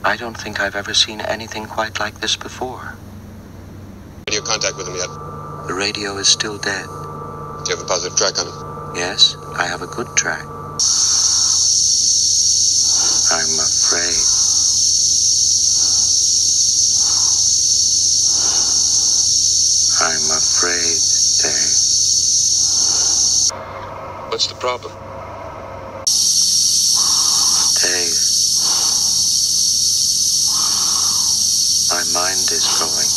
I don't think I've ever seen anything quite like this before. Radio contact with him yet? The radio is still dead. Do you have a positive track on him? Yes, I have a good track. I'm afraid. I'm afraid, Dave. What's the problem? Dave. My mind is going.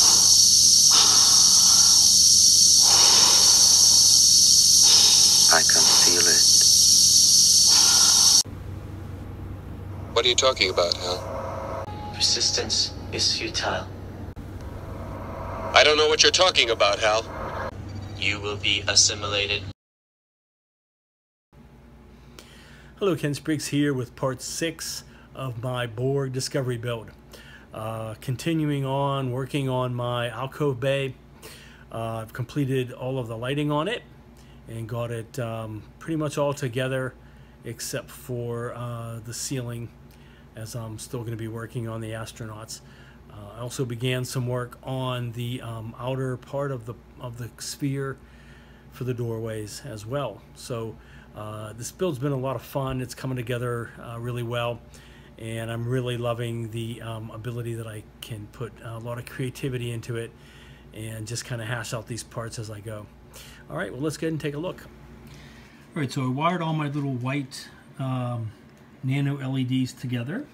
I can feel it. What are you talking about, Hal? Persistence is futile. I don't know what you're talking about, Hal. You will be assimilated. Hello, Ken Spriggs here with part 6 of my Borg Discovery build. Continuing on working on my alcove bay. I've completed all of the lighting on it and got it pretty much all together except for the ceiling, as I'm still going to be working on the astronauts. I also began some work on the outer part of the sphere for the doorways as well. So this build's been a lot of fun. It's coming together really well, and I'm really loving the ability that I can put a lot of creativity into it and just kind of hash out these parts as I go. All right, well, let's go ahead and take a look. All right, so I wired all my little white nano LEDs together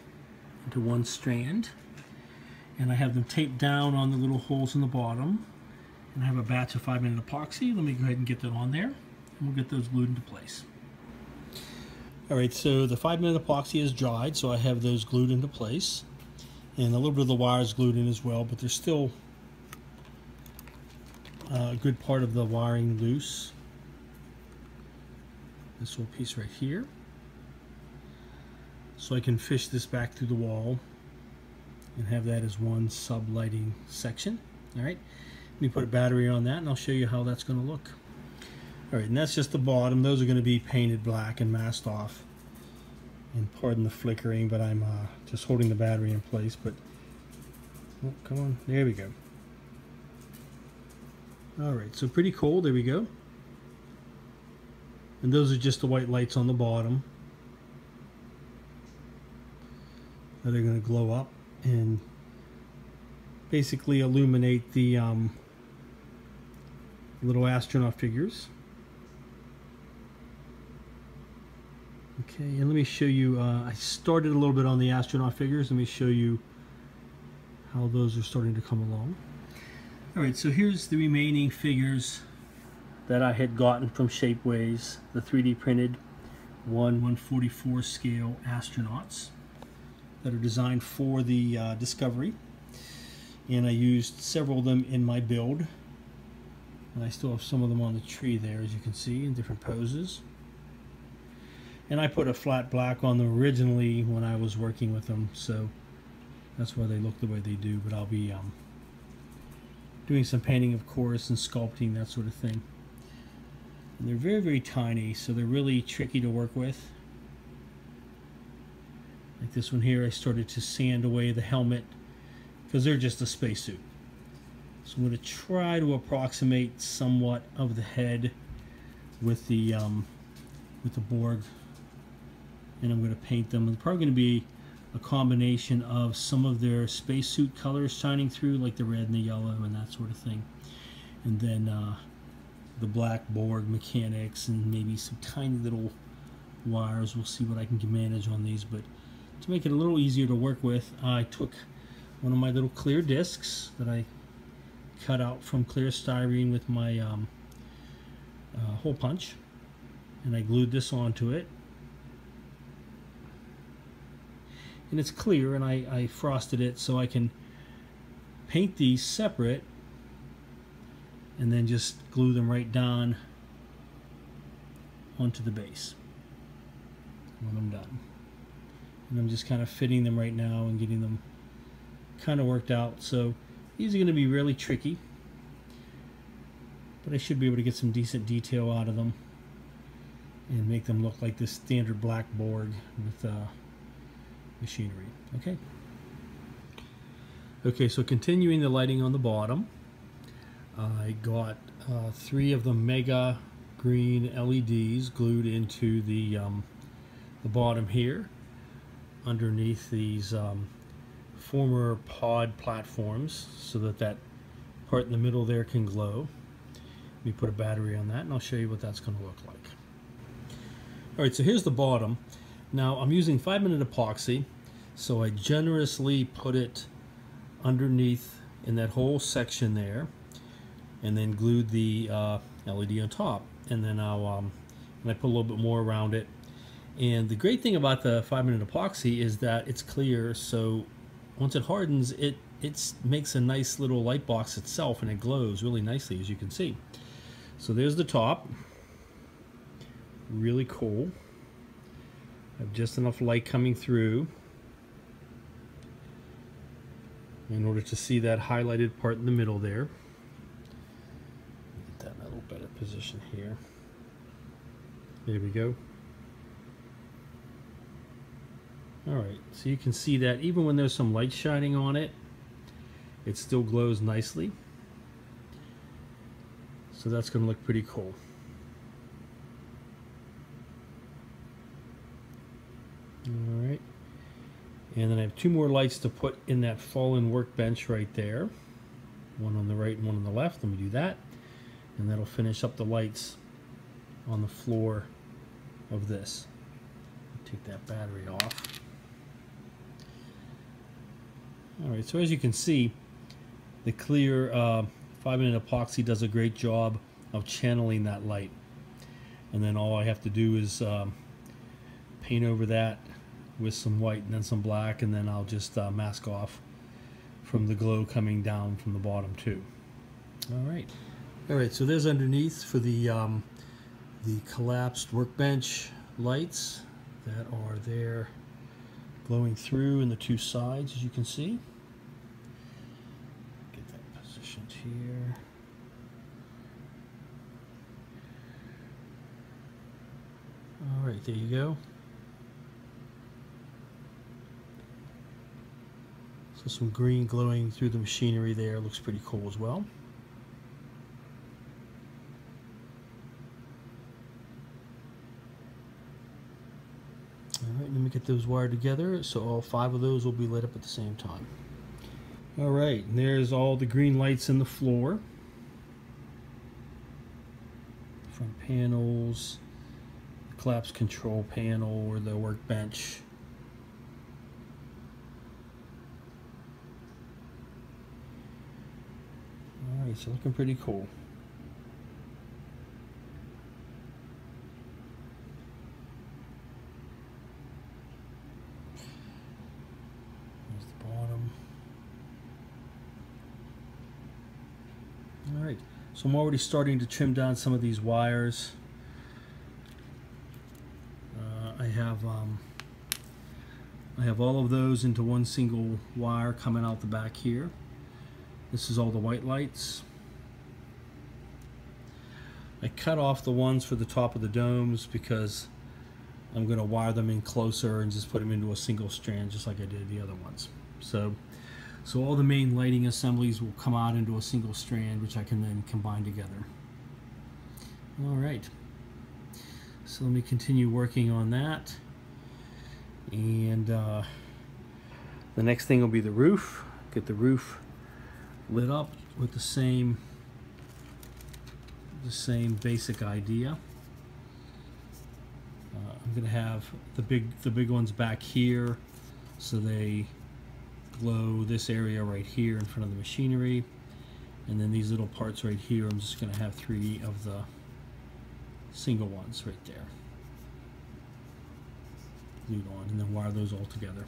into one strand, and I have them taped down on the little holes in the bottom, and I have a batch of 5-minute epoxy. Let me go ahead and get that on there, and we'll get those glued into place. All right, so the 5-minute epoxy is dried, so I have those glued into place, and a little bit of the wires glued in as well, but there's still a good part of the wiring loose. This little piece right here. So I can fish this back through the wall and have that as one sub-lighting section. All right, let me put a battery on that and I'll show you how that's going to look. All right, and that's just the bottom. Those are going to be painted black and masked off. And pardon the flickering, but I'm just holding the battery in place. But oh, come on, there we go. All right, so pretty cool. There we go. And those are just the white lights on the bottom that are going to glow up and basically illuminate the little astronaut figures. Okay, and let me show you, I started a little bit on the astronaut figures. Let me show you how those are starting to come along. Alright, so here's the remaining figures that I had gotten from Shapeways, the 3D printed 1/144 scale astronauts that are designed for the Discovery. And I used several of them in my build. And I still have some of them on the tree there, as you can see, in different poses. And I put a flat black on them originally when I was working with them, so that's why they look the way they do. But I'll be doing some painting, of course, and sculpting, that sort of thing. And they're very, very tiny, so they're really tricky to work with. Like this one here, I started to sand away the helmet because they're just a spacesuit. So I'm going to try to approximate somewhat of the head with the Borg, and I'm going to paint them. It's probably going to be a combination of some of their spacesuit colors shining through, like the red and the yellow and that sort of thing, and then the black Borg mechanics and maybe some tiny little wires. We'll see what I can manage on these, but to make it a little easier to work with, I took one of my little clear discs that I cut out from clear styrene with my hole punch, and I glued this onto it. And it's clear, and I frosted it so I can paint these separate and then just glue them right down onto the base when I'm done. And I'm just kind of fitting them right now and getting them kind of worked out. So these are going to be really tricky, but I should be able to get some decent detail out of them and make them look like this standard black Borg with machinery. Okay. Okay, so continuing the lighting on the bottom, I got 3 of the mega green LEDs glued into the bottom here, underneath these former pod platforms, so that that part in the middle there can glow. Let me put a battery on that and I'll show you what that's going to look like. Alright, so here's the bottom. Now I'm using 5-minute epoxy, so I generously put it underneath in that whole section there, and then glued the LED on top, and then and I put a little bit more around it. And the great thing about the 5-minute epoxy is that it's clear, so once it hardens, it makes a nice little light box itself, and it glows really nicely, as you can see. So there's the top. Really cool. I have just enough light coming through in order to see that highlighted part in the middle there. Get that in a little better position here. There we go. Alright, so you can see that even when there's some light shining on it, it still glows nicely. So that's going to look pretty cool. Alright, and then I have 2 more lights to put in that fallen workbench right there. One on the right and one on the left. Let me do that. And that'll finish up the lights on the floor of this. Take that battery off. Alright, so as you can see, the clear 5-minute epoxy does a great job of channeling that light. And then all I have to do is paint over that with some white and then some black, and then I'll just mask off from the glow coming down from the bottom too. Alright, so there's underneath for the collapsed workbench lights that are there glowing through in the 2 sides, as you can see. Get that positioned here. Alright, there you go. So some green glowing through the machinery there, looks pretty cool as well. Alright, let me get those wired together so all 5 of those will be lit up at the same time. Alright, and there's all the green lights in the floor. Front panels, the collapse control panel or the workbench. Alright, so looking pretty cool. There's the bottom. Alright, so I'm already starting to trim down some of these wires. I have all of those into one single wire coming out the back here. This is all the white lights. I cut off the ones for the top of the domes because I'm going to wire them in closer and just put them into a single strand just like I did the other ones. So all the main lighting assemblies will come out into a single strand, which I can then combine together. Alright, so let me continue working on that. And the next thing will be the roof. Get the roof lit up with the same basic idea. I'm going to have the big ones back here, so they glow this area right here in front of the machinery, and then these little parts right here I'm just going to have 3 of the single ones right there glued on, and then wire those all together.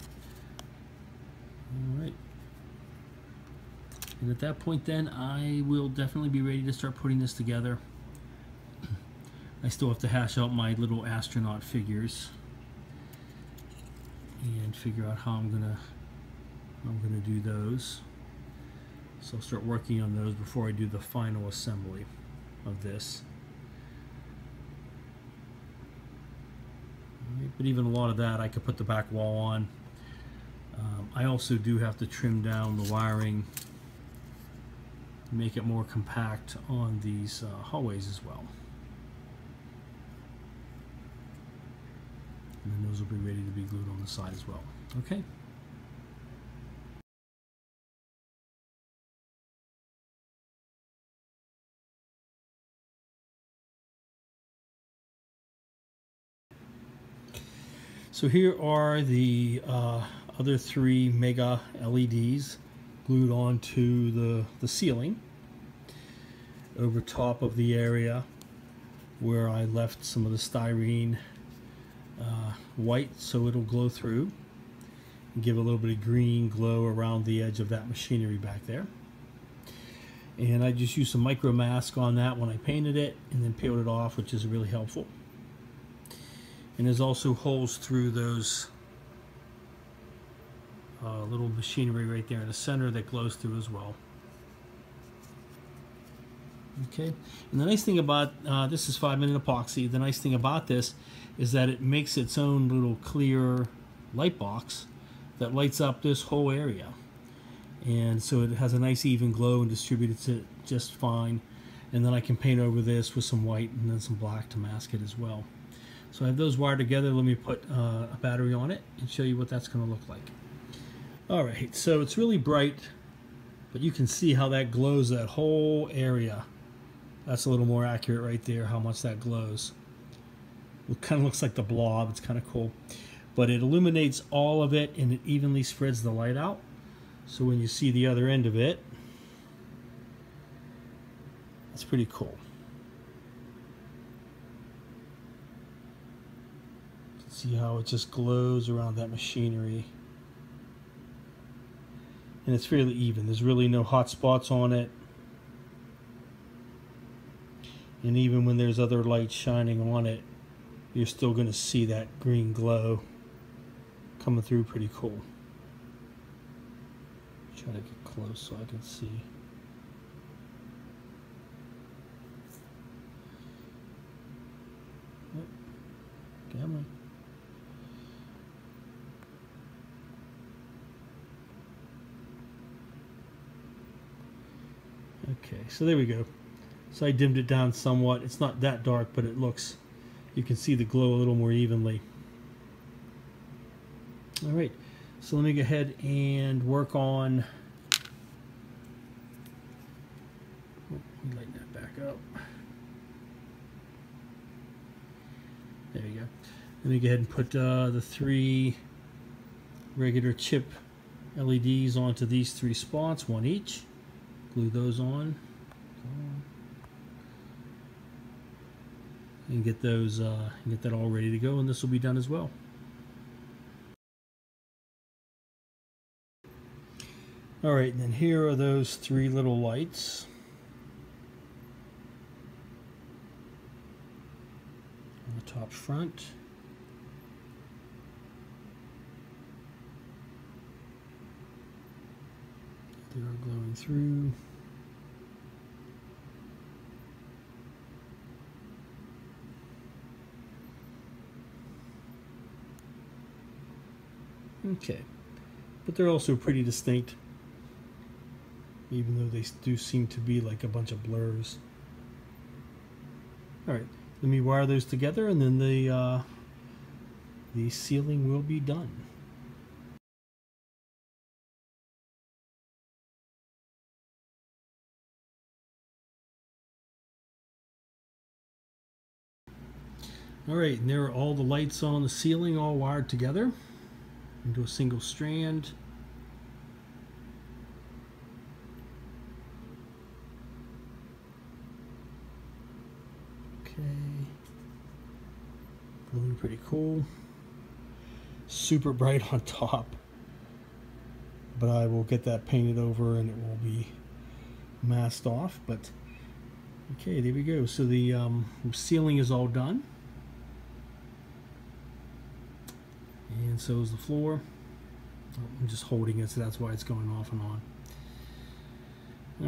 Alright, and at that point then I will definitely be ready to start putting this together. I still have to hash out my little astronaut figures and figure out how I'm gonna do those. So I'll start working on those before I do the final assembly of this. But even a lot of that I could put the back wall on. I also do have to trim down the wiring, make it more compact on these hallways as well. And then those will be ready to be glued on the side as well. Okay. So here are the other 3 mega LEDs glued onto the ceiling over top of the area where I left some of the styrene white, so it'll glow through and give a little bit of green glow around the edge of that machinery back there. And I just used some micro mask on that when I painted it and then peeled it off, which is really helpful. And there's also holes through those little machinery right there in the center that glows through as well. Okay, and the nice thing about this is 5-minute epoxy. The nice thing about this is that it makes its own little clear light box that lights up this whole area, and so it has a nice even glow and distributes it just fine. And then I can paint over this with some white and then some black to mask it as well. So I have those wired together. Let me put a battery on it and show you what that's going to look like. Alright, so it's really bright, but you can see how that glows that whole area. That's a little more accurate right there, how much that glows. It kind of looks like the blob. It's kind of cool. But it illuminates all of it and it evenly spreads the light out. So when you see the other end of it, that's pretty cool. See how it just glows around that machinery. And it's fairly even. There's really no hot spots on it. And even when there's other light shining on it, you're still going to see that green glow coming through pretty cool. Try to get close so I can see. Oh, come on. Okay, so there we go. So I dimmed it down somewhat. It's not that dark, but it looks, you can see the glow a little more evenly. All right, so let me go ahead and work on, let me lighten that back up. There you go. Let me go ahead and put the 3 regular chip LEDs onto these 3 spots, 1 each. Glue those on. And get those, get that all ready to go, and this will be done as well. All right, and then here are those 3 little lights. On the top front. They are glowing through. Okay, but they're also pretty distinct, even though they do seem to be like a bunch of blurs. All right, let me wire those together, and then the ceiling will be done. All right, and there are all the lights on the ceiling all wired together into a single strand. Okay, looking pretty cool. Super bright on top, but I will get that painted over and it will be masked off. But okay, there we go. So the ceiling is all done. And so is the floor. I'm just holding it, so that's why it's going off and on.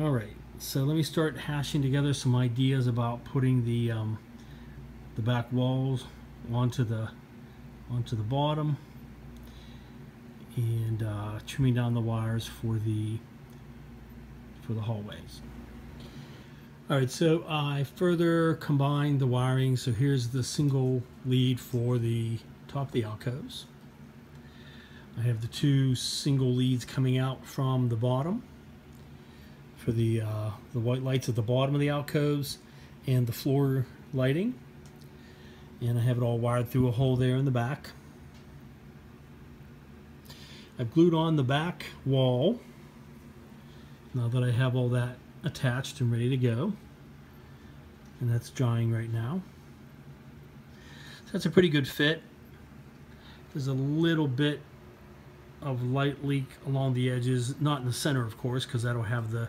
Alright, so let me start hashing together some ideas about putting the back walls onto the bottom. and trimming down the wires for the hallways. Alright, so I further combined the wiring. So here's the single lead for the top of the alcoves. I have the two single leads coming out from the bottom for the white lights at the bottom of the alcoves and the floor lighting. And I have it all wired through a hole there in the back. I've glued on the back wall now that I have all that attached and ready to go, and that's drying right now. So that's a pretty good fit. There's a little bit of light leak along the edges, not in the center of course, because that'll have the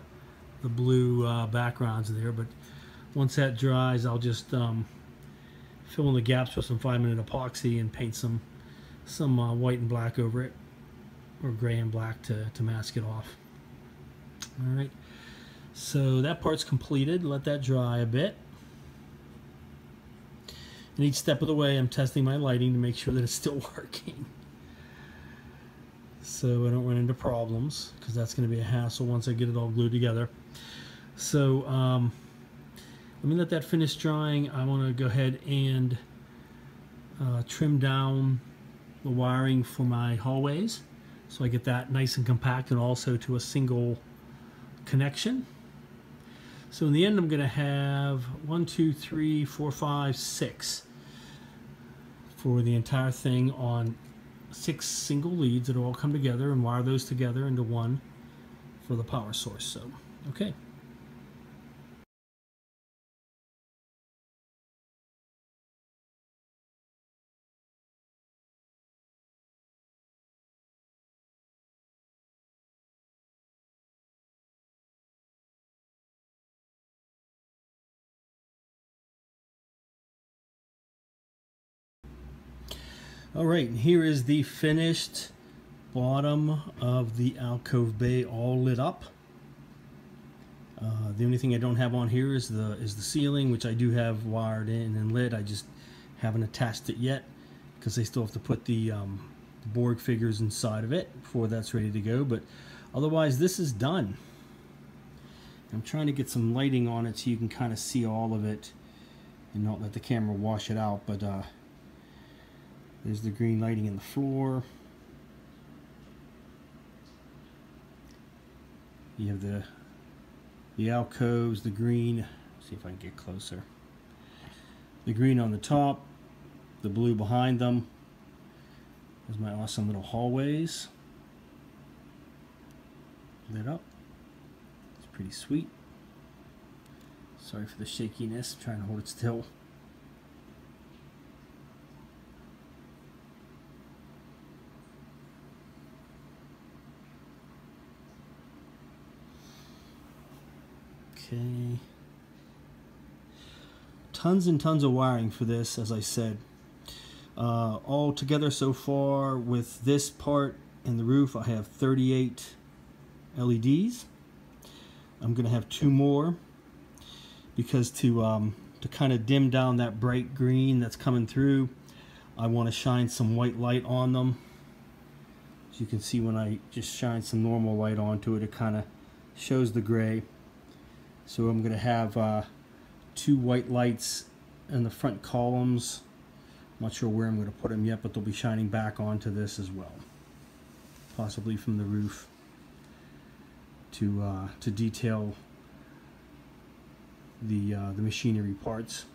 blue backgrounds there, but once that dries I'll just fill in the gaps with some 5-minute epoxy and paint some white and black over it, or gray and black to mask it off. Alright, so that part's completed. Let that dry a bit. And each step of the way I'm testing my lighting to make sure that it's still working, so I don't run into problems, because that's going to be a hassle once I get it all glued together. So let me let that finish drying. I want to go ahead and trim down the wiring for my hallways so I get that nice and compact and also to a single connection. So in the end I'm going to have 1, 2, 3, 4, 5, 6 for the entire thing on 6 single leads that all come together, and wire those together into one for the power source. So okay. Alright, here is the finished bottom of the alcove bay, all lit up. The only thing I don't have on here is the ceiling, which I do have wired in and lit. I just haven't attached it yet because they still have to put the Borg figures inside of it before that's ready to go. But otherwise this is done. I'm trying to get some lighting on it so you can kind of see all of it and not let the camera wash it out, but there's the green lighting in the floor. You have the alcoves, the green. Let's see if I can get closer. The green on the top, the blue behind them. There's my awesome little hallways lit up. It's pretty sweet. Sorry for the shakiness. I'm trying to hold it still. Okay. Tons and tons of wiring for this, as I said. All together so far with this part and the roof, I have 38 LEDs. I'm going to have 2 more because to kind of dim down that bright green that's coming through, I want to shine some white light on them. As you can see, when I just shine some normal light onto it, it kind of shows the gray. So I'm going to have 2 white lights in the front columns. I'm not sure where I'm going to put them yet, but they'll be shining back onto this as well, possibly from the roof, to detail the machinery parts.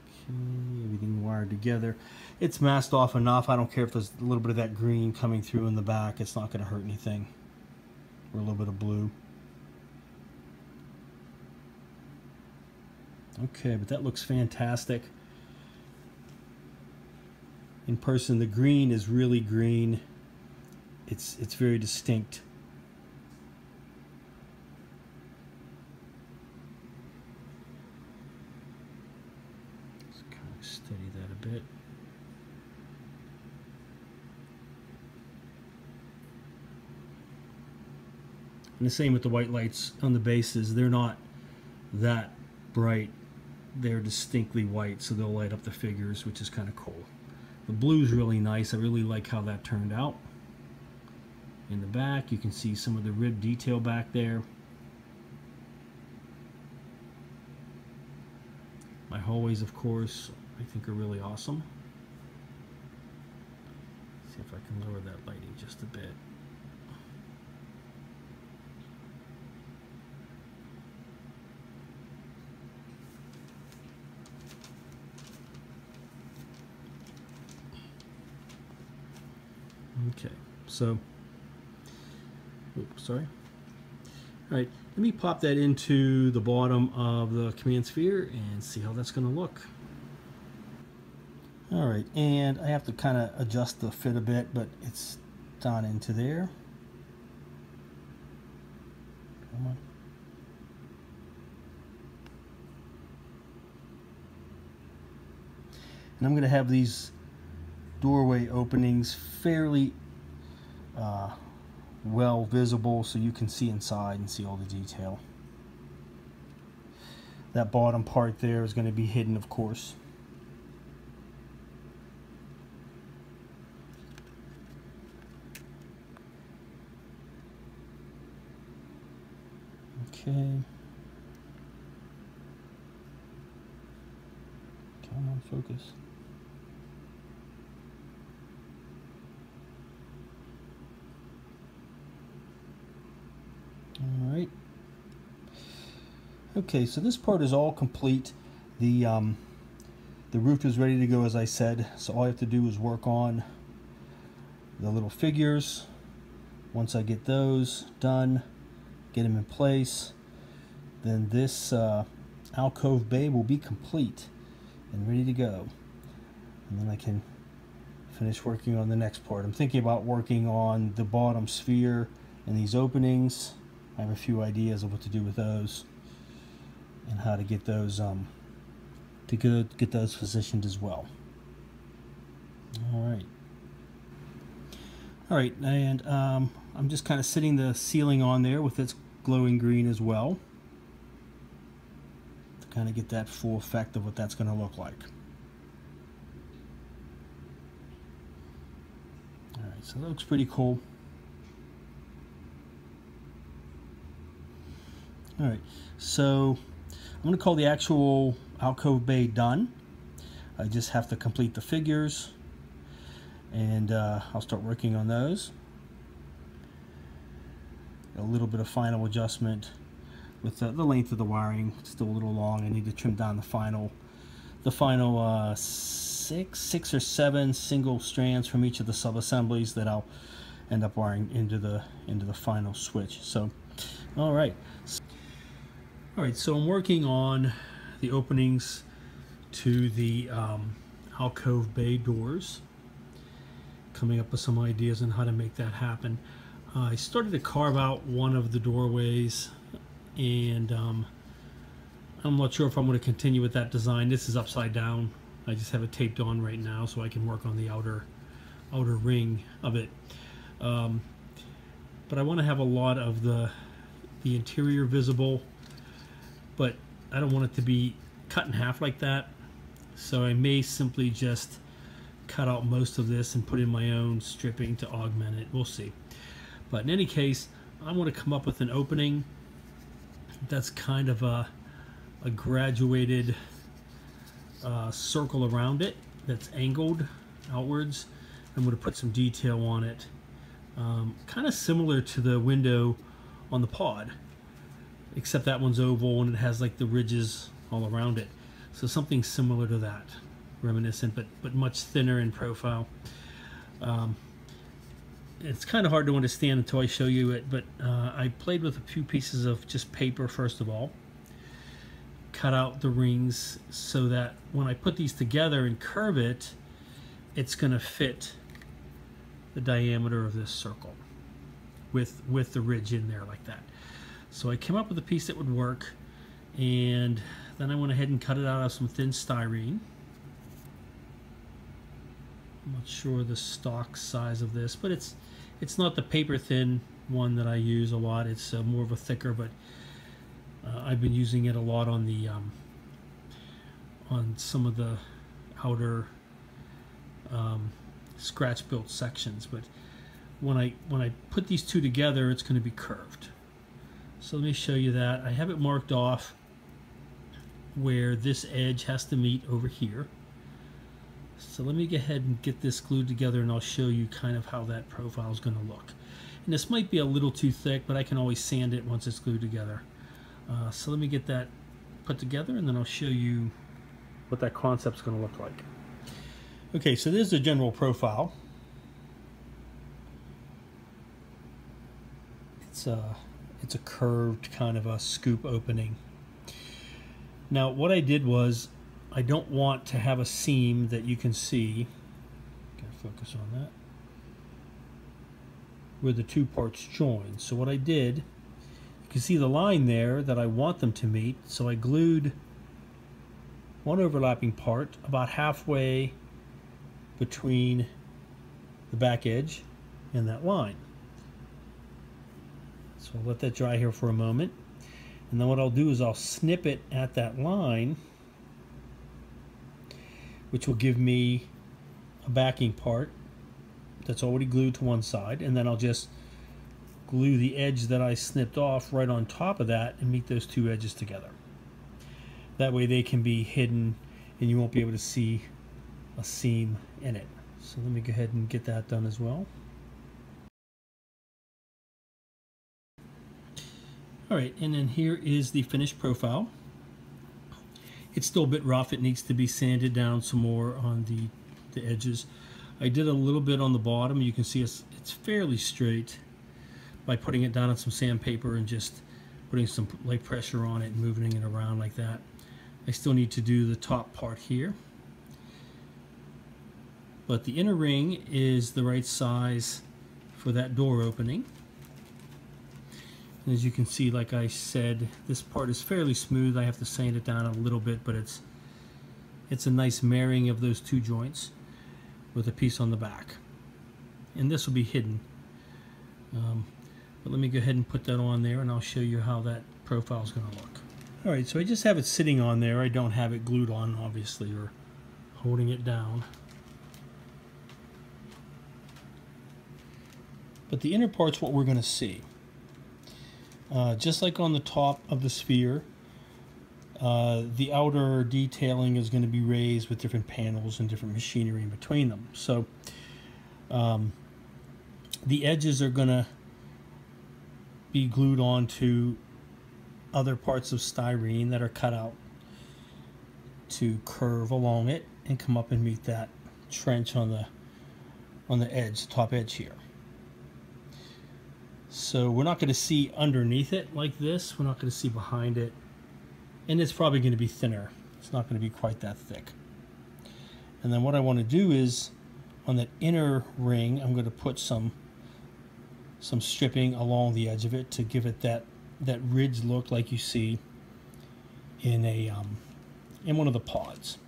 Okay, everything wired together. It's masked off enough. I don't care if there's a little bit of that green coming through in the back. It's not going to hurt anything. Or a little bit of blue. Okay, but that looks fantastic. In person, the green is really green. It's very distinct. Let's kind of steady that a bit. And the same with the white lights on the bases. They're not that bright. They're distinctly white, so they'll light up the figures, which is kind of cool. The blue's really nice. I really like how that turned out. In the back, you can see some of the rib detail back there. My hallways, of course, I think are really awesome. See if I can lower that lighting just a bit. Okay, so, oops, sorry. All right, let me pop that into the bottom of the command sphere and see how that's going to look. All right, and I have to kind of adjust the fit a bit, but it's done into there. Come on. And I'm going to have these doorway openings fairly well visible so you can see inside and see all the detail. That bottom part there is going to be hidden, of course. Okay. Come on, focus. All right. Okay, so this part is all complete. The roof is ready to go, as I said. So all I have to do is work on the little figures. Once I get those done, get them in place, then this alcove bay will be complete and ready to go. And then I can finish working on the next part. I'm thinking about working on the bottom sphere and these openings. I have a few ideas of what to do with those and how to get those get those positioned as well. All right, and I'm just kind of sitting the ceiling on there with its glowing green as well to kind of get that full effect of what that's going to look like. All right, so that looks pretty cool. All right, so I'm going to call the actual alcove bay done. I just have to complete the figures, and I'll start working on those. A little bit of final adjustment with the length of the wiring. It's still a little long. I need to trim down the final six or seven single strands from each of the sub-assemblies that I'll end up wiring into the final switch. So, all right, so I'm working on the openings to the alcove bay doors, coming up with some ideas on how to make that happen. I started to carve out one of the doorways, and I'm not sure if I'm going to continue with that design. This is upside down. I just have it taped on right now so I can work on the outer ring of it. But I want to have a lot of the interior visible, but I don't want it to be cut in half like that. So I may simply just cut out most of this and put in my own stripping to augment it. We'll see. But in any case, I want to come up with an opening that's kind of a graduated circle around it that's angled outwards. I'm going to put some detail on it, kind of similar to the window on the pod, except that one's oval and it has like the ridges all around it. So something similar to that, reminiscent, but much thinner in profile. It's kind of hard to understand until I show you it, but I played with a few pieces of just paper first of all, cut out the rings so that when I put these together and curve it, it's going to fit the diameter of this circle with the ridge in there like that. So I came up with a piece that would work, and then I went ahead and cut it out of some thin styrene. I'm not sure the stock size of this, but it's not the paper thin one that I use a lot. It's more of a thicker, but I've been using it a lot on the on some of the outer scratch built sections, but when I put these two together, it's going to be curved. So let me show you that. I have it marked off where this edge has to meet over here. So let me go ahead and get this glued together, and I'll show you kind of how that profile is going to look. And this might be a little too thick, but I can always sand it once it's glued together. So let me get that put together, and then I'll show you what that concept's going to look like. Okay, so there's the general profile. It's a curved kind of a scoop opening. Now what I did was, I don't want to have a seam that you can see, gotta focus on that, where the two parts join. So what I did, you can see the line there that I want them to meet, so I glued one overlapping part about halfway between the back edge and that line. So I'll let that dry here for a moment, and then what I'll do is I'll snip it at that line, which will give me a backing part that's already glued to one side, and then I'll just glue the edge that I snipped off right on top of that and meet those two edges together. That way they can be hidden and you won't be able to see a seam in it. So let me go ahead and get that done as well. Alright, and then here is the finished profile. It's still a bit rough. It needs to be sanded down some more on the edges. I did a little bit on the bottom. You can see it's fairly straight by putting it down on some sandpaper and just putting some light pressure on it and moving it around like that. I still need to do the top part here. But the inner ring is the right size for that door opening. And as you can see, like I said, this part is fairly smooth. I have to sand it down a little bit, but it's a nice marrying of those two joints with a piece on the back. And this will be hidden. But let me go ahead and put that on there, and I'll show you how that profile is going to look. Alright, so I just have it sitting on there. I don't have it glued on, obviously, or holding it down. But the inner part's what we're going to see. Just like on the top of the sphere, the outer detailing is going to be raised with different panels and different machinery in between them. So the edges are going to be glued onto other parts of styrene that are cut out to curve along it and come up and meet that trench on the edge, the top edge here. So we're not going to see underneath it like this. We're not going to see behind it. And it's probably going to be thinner. It's not going to be quite that thick. And then what I want to do is, on that inner ring, I'm going to put some stripping along the edge of it to give it that ridge look like you see in one of the pods.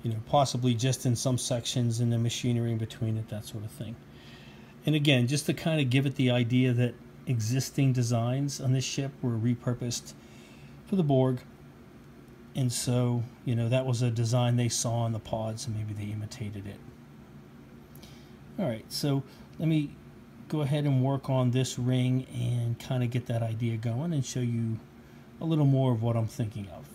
You know, possibly just in some sections and the machinery in between it, that sort of thing. And again, just to kind of give it the idea that existing designs on this ship were repurposed for the Borg. And so, you know, that was a design they saw in the pods and maybe they imitated it. Alright, so let me go ahead and work on this ring and kind of get that idea going and show you a little more of what I'm thinking of.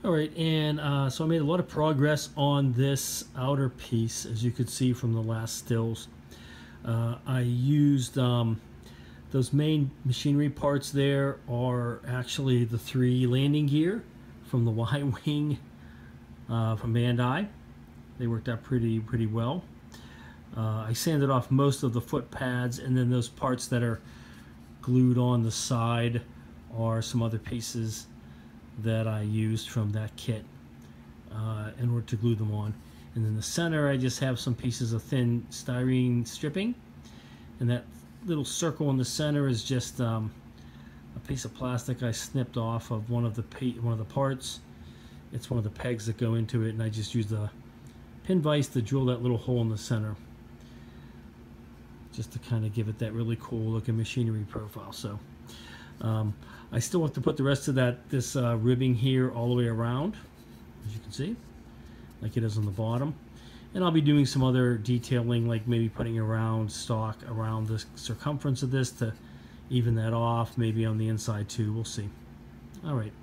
All right, and so I made a lot of progress on this outer piece, as you could see from the last stills. I used those main machinery parts there are actually the 3 landing gear from the Y-wing from Bandai. They worked out pretty well. I sanded off most of the foot pads, and then those parts that are glued on the side are some other pieces that I used from that kit in order to glue them on. And in the center I just have some pieces of thin styrene stripping, and that little circle in the center is just a piece of plastic I snipped off of one of the parts. It's one of the pegs that go into it, and I just used a pin vise to drill that little hole in the center, just to kind of give it that really cool looking machinery profile. So I still have to put the rest of this ribbing here all the way around, as you can see, like it is on the bottom. And I'll be doing some other detailing, like maybe putting a round stock around the circumference of this to even that off, maybe on the inside too, we'll see. All right,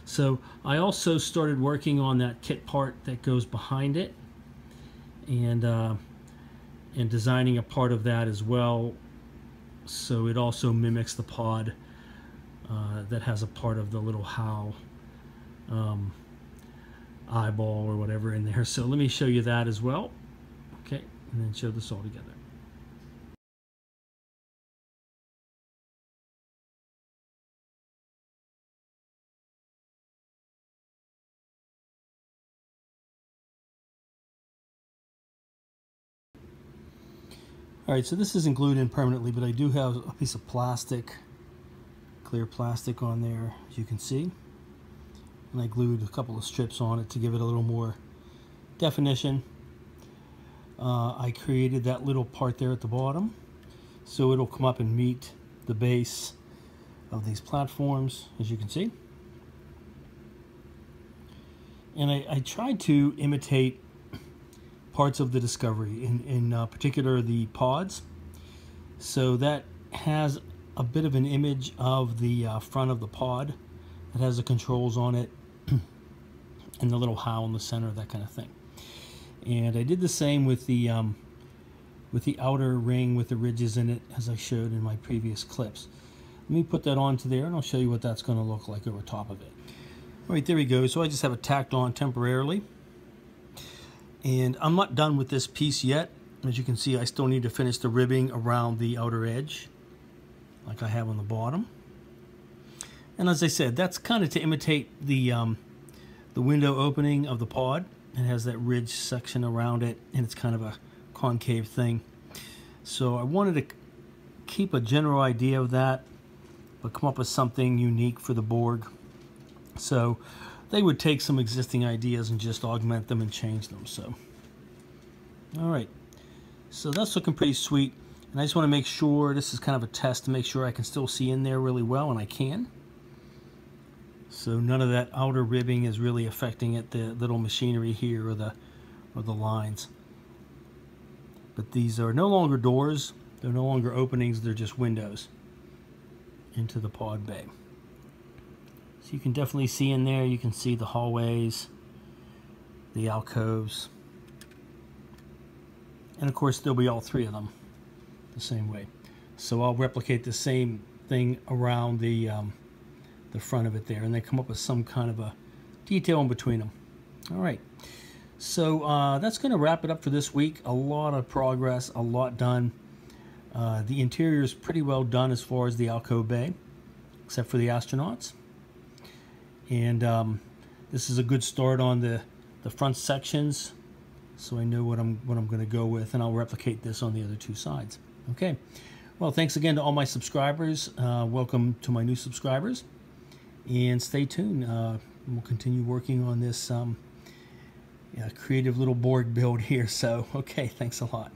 so I also started working on that kit part that goes behind it, and designing a part of that as well, so it also mimics the pod that has a part of the little HAL eyeball or whatever in there. So let me show you that as well. Okay, and then show this all together. All right, so this isn't glued in permanently, but I do have a piece of plastic, clear plastic on there, as you can see. And I glued a couple of strips on it to give it a little more definition. I created that little part there at the bottom, so it'll come up and meet the base of these platforms, as you can see. And I tried to imitate parts of the Discovery, in particular the pods. So that has a bit of an image of the front of the pod. It has the controls on it and the little HAL in the center, that kind of thing. And I did the same with the outer ring with the ridges in it, as I showed in my previous clips. Let me put that onto there, and I'll show you what that's going to look like over top of it. All right, there we go. So I just have it tacked on temporarily. And I'm not done with this piece yet. As you can see, I still need to finish the ribbing around the outer edge, like I have on the bottom. And as I said, that's kind of to imitate the window opening of the pod. It has that ridge section around it, and it's kind of a concave thing. So I wanted to keep a general idea of that, but come up with something unique for the Borg. So they would take some existing ideas and just augment them and change them. So, all right, so that's looking pretty sweet. And I just want to make sure, this is kind of a test to make sure I can still see in there really well, and I can. So none of that outer ribbing is really affecting it, the little machinery here or the lines. But these are no longer doors, they're no longer openings, they're just windows into the pod bay. So you can definitely see in there, you can see the hallways, the alcoves, and of course there'll be all 3 of them the same way. So I'll replicate the same thing around the front of it there, and they come up with some kind of a detail in between them. All right, so that's going to wrap it up for this week. A lot of progress, a lot done. The interior is pretty well done as far as the alcove bay, except for the astronauts. And this is a good start on the front sections, so I know what I'm going to go with, and I'll replicate this on the other 2 sides. Okay, well, thanks again to all my subscribers. Welcome to my new subscribers, and stay tuned. We'll continue working on this creative little Borg build here. So, okay, thanks a lot.